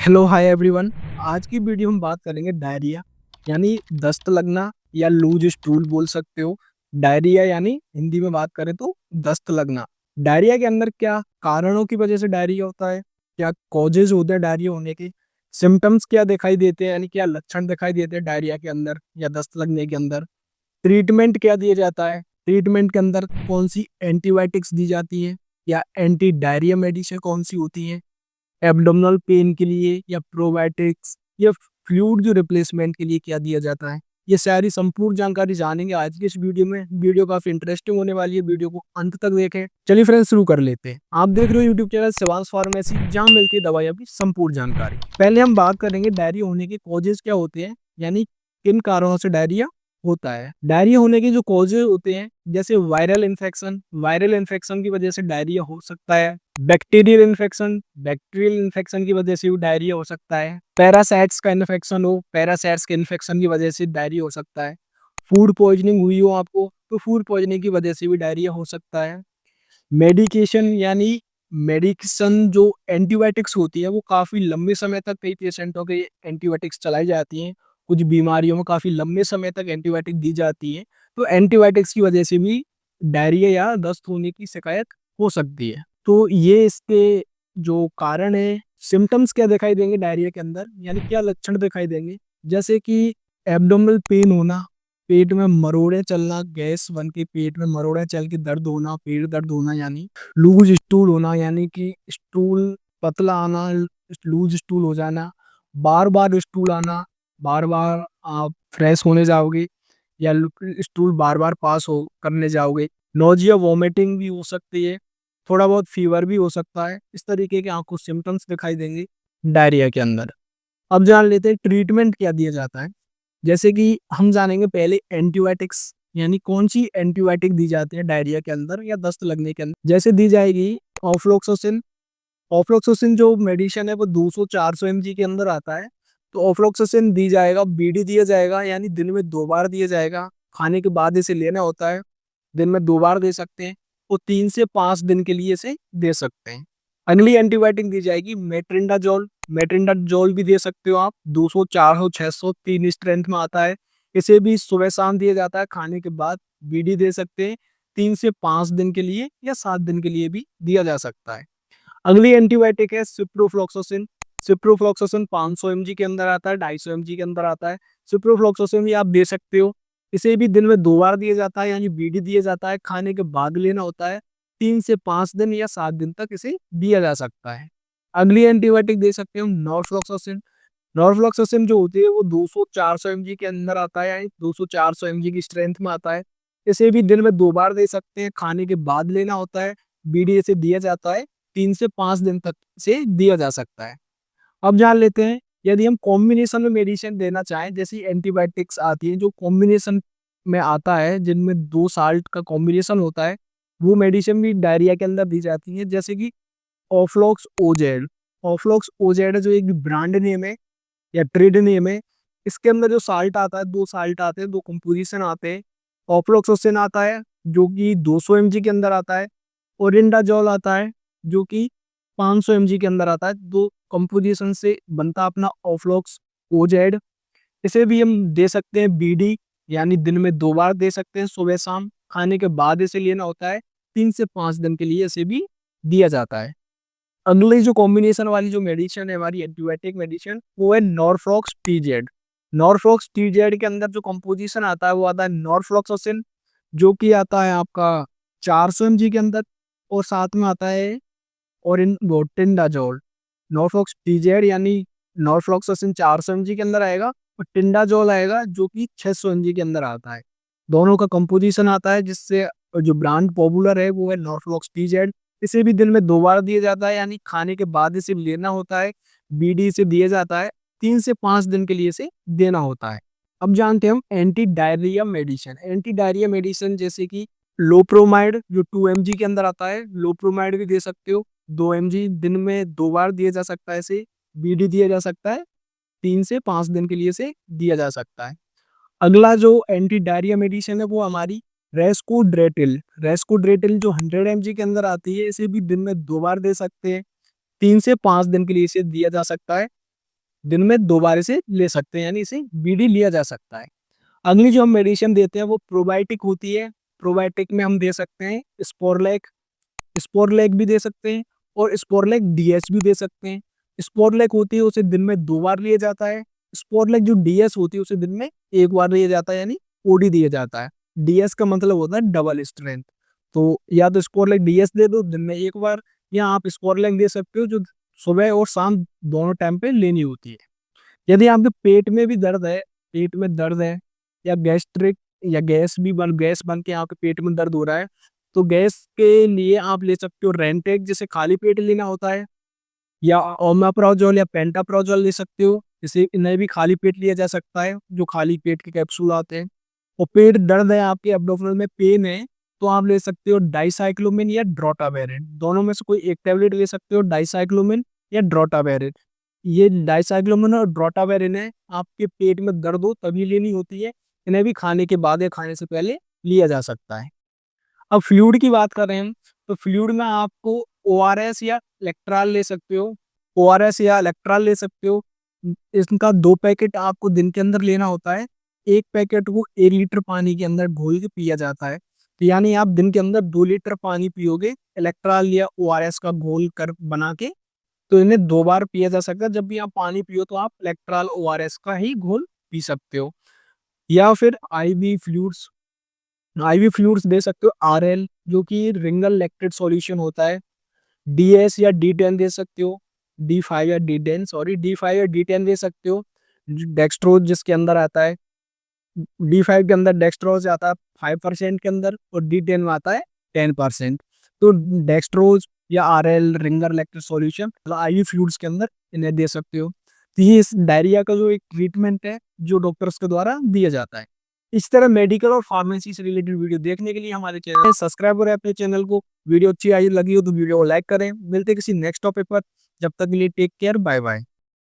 Hello hi everyone. आज की video हम बात करेंगे डायरिया यानी दस्त लगना या लूज स्टूल बोल सकते हो। डायरिया यानी हिंदी में बात करें तो दस्त लगना। डायरिया के अंदर क्या कारणों की वजह से डायरिया होता है, क्या कॉजेज होते हैं डायरिया होने के, सिम्टम्स क्या दिखाई देते हैं यानी क्या लक्षण दिखाई देते हैं डायरिया के अंदर या दस्त लगने के अंदर, ट्रीटमेंट क्या दिया जाता है, ट्रीटमेंट के अंदर कौन सी एंटीबायोटिक्स दी जाती है या एंटी डायरिया मेडिसिन कौन सी होती है, एब्डोमिनल पेन के लिए या प्रोबायोटिक्स या फ्लूइड जो रिप्लेसमेंट के लिए क्या दिया जाता है। ये सारी संपूर्ण जानकारी जानेंगे आज की इस वीडियो में। वीडियो काफी इंटरेस्टिंग होने वाली है, वीडियो को अंत तक देखें। चलिए फ्रेंड्स शुरू कर लेते हैं। आप देख रहे हो यूट्यूब चैनल शिवांश फार्मेसी, जहां मिलती है दवाइयों की संपूर्ण जानकारी। पहले हम बात करेंगे डायरिया होने के कॉजेज क्या होते हैं, यानी किन कारणों से डायरिया होता है। डायरिया होने के जो कॉजेज होते हैं जैसे वायरल इन्फेक्शन की वजह से डायरिया हो सकता है। बैक्टीरियल इन्फेक्शन की वजह से भी डायरिया हो सकता है। पैरासाइट्स का इन्फेक्शन हो, पैरासाइट्स के इन्फेक्शन की वजह से डायरिया हो सकता है। फूड पॉइजनिंग हुई हो आपको तो फूड पॉइजनिंग की वजह से भी डायरिया हो सकता है। मेडिकेशन यानी मेडिकेशन जो एंटीबायोटिक्स होती है वो काफ़ी लंबे समय तक कई पेशेंटों के एंटीबायोटिक्स चलाई जाती हैं। कुछ बीमारियों में काफ़ी लंबे समय तक एंटीबायोटिक दी जाती है, तो एंटीबायोटिक्स की वजह से भी डायरिया या दस्त होने की शिकायत हो सकती है। तो ये इसके जो कारण है, सिम्टम्स क्या दिखाई देंगे डायरिया के अंदर यानी क्या लक्षण दिखाई देंगे, जैसे कि एब्डोमिनल पेन होना, पेट में मरोड़े चलना, गैस बन के पेट में मरोड़े चल के दर्द होना, पेट दर्द होना, यानी लूज स्टूल होना यानी कि स्टूल पतला आना, लूज स्टूल हो जाना, बार बार स्टूल आना, बार बार आप फ्रेश होने जाओगे या स्टूल बार बार पास हो करने जाओगे, नोजिया वॉमिटिंग भी हो सकती है, थोड़ा बहुत फीवर भी हो सकता है। इस तरीके के आपको सिम्टम्स दिखाई देंगे डायरिया के अंदर। अब जान लेते हैं ट्रीटमेंट क्या दिया जाता है। जैसे कि हम जानेंगे पहले एंटीबायोटिक्स यानी कौन सी एंटीबायोटिक दी जाती है डायरिया के अंदर या दस्त लगने के अंदर। जैसे दी जाएगी ऑफ्लोक्सासिन। ऑफ्लोक्सासिन जो मेडिसिन है वो 200-400 mg के अंदर आता है। तो ऑफ्लोक्सासिन दी जाएगा, बीडी दिया जाएगा यानी दिन में 2 बार दिया जाएगा। खाने के बाद इसे लेना होता है, दिन में 2 बार दे सकते हैं और 3 से 5 दिन के लिए इसे दे सकते हैं। अगली एंटीबायोटिक दी जाएगी मेट्रिंडाजोल। मेट्रिंडाजोल भी दे सकते हो आप, 200, 400, 600 3 स्ट्रेंथ में आता है। इसे भी सुबह शाम दिया जाता है, खाने के बाद बीडी दे सकते हैं। 3 से 5 दिन के लिए या 7 दिन के लिए भी दिया जा सकता है। अगली एंटीबायोटिक है सिप्रोफ्लॉक्सासिन। सिप्रोफ्लॉक्सासिन 500 mg के अंदर आता है, 250 mg के अंदर आता है। सिप्रोफ्लॉक्सासिन भी आप दे सकते हो, इसे भी दिन में 2 बार दिया जाता है यानी बीडी दिया जाता है, खाने के बाद लेना होता है। 3 से 5 दिन या 7 दिन तक इसे दिया जा सकता है। अगली एंटीबायोटिक दे सकते हो नॉरफ्लॉक्सासिन। नॉरफ्लॉक्सासिन जो होती है वो 200-400 mg के अंदर आता है यानी 200-400 mg की स्ट्रेंथ में आता है। इसे भी दिन में 2 बार दे सकते हैं, खाने के बाद लेना होता है, बीडी इसे दिया जाता है। 3 से 5 दिन तक से दिया जा सकता है। अब जान लेते हैं यदि हम कॉम्बिनेशन में मेडिसिन देना चाहें, जैसी एंटीबायोटिक्स आती है जो कॉम्बिनेशन में आता है जिनमें 2 साल्ट का कॉम्बिनेशन होता है, वो मेडिसिन भी डायरिया के अंदर दी जाती है। जैसे कि ऑफ्लॉक्स ओजेड। ऑफ्लॉक्स ओजेड जो एक ब्रांड नेम है या ट्रेड नेम है, इसके अंदर जो साल्ट आता है, 2 साल्ट आते हैं, 2 कंपोजिशन आते हैं। ऑफ्लॉक्सोसिन आता है जो कि 200 mg के अंदर आता है, ओरिंडाजोल आता है जो कि 500 mg के अंदर आता है। दो कंपोजिशन से बनता अपना ऑफ्लॉक्स ओजेड। इसे भी हम दे सकते हैं बीडी यानी दिन में 2 बार दे सकते हैं, सुबह शाम, खाने के बाद इसे लेना होता है। 3 से 5 दिन के लिए इसे भी दिया जाता है। अगली जो कॉम्बिनेशन वाली जो मेडिसिन है हमारी एंटीबायोटिक मेडिसिन, वो है नॉरफ्लॉक्स टीजेड। नॉरफ्लॉक्स टीजेड के अंदर जो कंपोजिशन आता है वो आता है नॉरफ्लॉक्सासिन जो कि आता है आपका 400 mg के अंदर, और साथ में आता है और इन टिंडाजोल। नॉरफ्लॉक्स टीजेड यानी नॉरफ्लॉक्सासिन 400 mg के अंदर आएगा और टिंडाजोल आएगा जो कि 600 mg के अंदर आता है। दोनों का कंपोजिशन आता है जिससे जो ब्रांड पॉपुलर है वो है नॉरफ्लॉक्स टीजेड। इसे भी दिन में 2 बार दिया जाता है यानी खाने के बाद इसे लेना होता है, बीडी से दिया जाता है। 3 से 5 दिन के लिए इसे देना होता है। अब जानते हैं हम anti diarrhoea medicine. Anti diarrhoea medicine जैसे कि लोप्रोमाइड जो 2 mg के अंदर आता है, लोप्रोमाइड भी दे सकते हो। 2 mg दिन में 2 बार दिया जा सकता है, इसे बीडी दिया जा सकता है। 3 से 5 दिन के लिए इसे दिया जा सकता है। अगला जो एंटी डायरिया मेडिसिन है वो हमारी रेस्कोड्रेटिल। रेस्कोड्रेटिल जो 100 mg के अंदर आती है, इसे भी दिन में 2 बार दे सकते हैं। 3 से 5 दिन के लिए इसे दिया जा सकता है। दिन में 2 बार इसे ले सकते हैं, यानी इसे बीडी लिया जा सकता है। अगली जो हम मेडिसिन देते हैं वो प्रोबायोटिक होती है। प्रोबायोटिक में हम दे सकते हैं स्पोरलेक, स्पोरलेक भी दे सकते हैं और स्पोरलेक डीएस भी दे सकते हैं। स्पोरलेक होती है उसे दिन में 2 बार लिया जाता है। स्पोरलेक जो डीएस होती है उसे दिन में 1 बार लिया जाता है, यानी ओडी दिया जाता है। डीएस का मतलब होता है डबल स्ट्रेंथ। तो या तो स्पोरलेक डीएस दे दो दिन में 1 बार, या आप स्पोरलेक दे सकते हो जो सुबह और शाम दोनों टाइम पे लेनी होती है। यदि आपके पेट में भी दर्द है, पेट में दर्द है या गैस्ट्रिक या गैस बन के आपके पेट में दर्द हो रहा है, तो गैस के लिए आप ले सकते हो रेंटेक, जिसे खाली पेट लेना होता है, या ओमेप्राजोल या पेंटाप्राजोल ले सकते हो, इसे इन्हें भी खाली पेट लिया जा सकता है, जो खाली पेट के कैप्सूल आते हैं। और पेट दर्द है, आपके एब्डोमिनल में पेन है, तो आप ले सकते हो डाइसाइक्लोमिन या ड्रोटावेरिन, दोनों में से कोई एक टैबलेट ले सकते हो, डाइसाइक्लोमिन या ड्रोटावेरिन। ये डाइसाइक्लोमिन और ड्रोटावेरिन है, आपके पेट में दर्द हो तभी लेनी होती है, इन्हें भी खाने के बाद या खाने से पहले लिया जा सकता है। अब फ्लूइड की बात करें हम, तो फ्लूइड में आपको ओआरएस या इलेक्ट्रॉल ले सकते हो, ओआरएस या इलेक्ट्रॉल ले सकते हो। इनका 2 पैकेट आपको दिन के अंदर लेना होता है। 1 पैकेट को 1 लीटर पानी के अंदर घोल के पिया जाता है। तो यानी आप दिन के अंदर 2 लीटर पानी पियोगे इलेक्ट्रॉल या ओआरएस का घोल कर बना के, तो इन्हें 2 बार पिया जा सकता है। जब भी आप पानी पियो तो आप इलेक्ट्रॉल ओआरएस का ही घोल पी सकते हो। या फिर आईवी फ्लूइड्स दे सकते हो, आरएल जो कि रिंगल लैक्टेट सॉल्यूशन होता है। डीएस या डी10 दे सकते हो, डी5 या डी10 सॉरी डी5 या डी10 दे सकते हो। डेक्सट्रोज जिसके अंदर आता है, डी5 के अंदर डेक्सट्रोज आता है 5% के अंदर, और डी10 में आता है 10%। तो डेक्सट्रोज या RL Ringer lactate solution IV fluids के अंदर इन्हें दे सकते हो। तो ये इस डायरिया का जो एक ट्रीटमेंट है जो डॉक्टर्स के द्वारा दिया जाता है। इस तरह मेडिकल और फार्मेसी से रिलेटेड वीडियो देखने के लिए हमारे चैनल सब्सक्राइब करें अपने चैनल को। वीडियो अच्छी आई लगी हो तो वीडियो को लाइक करें। मिलते हैं किसी नेक्स्ट टॉपिक पर, जब तक के लिए टेक केयर, बाय बाय।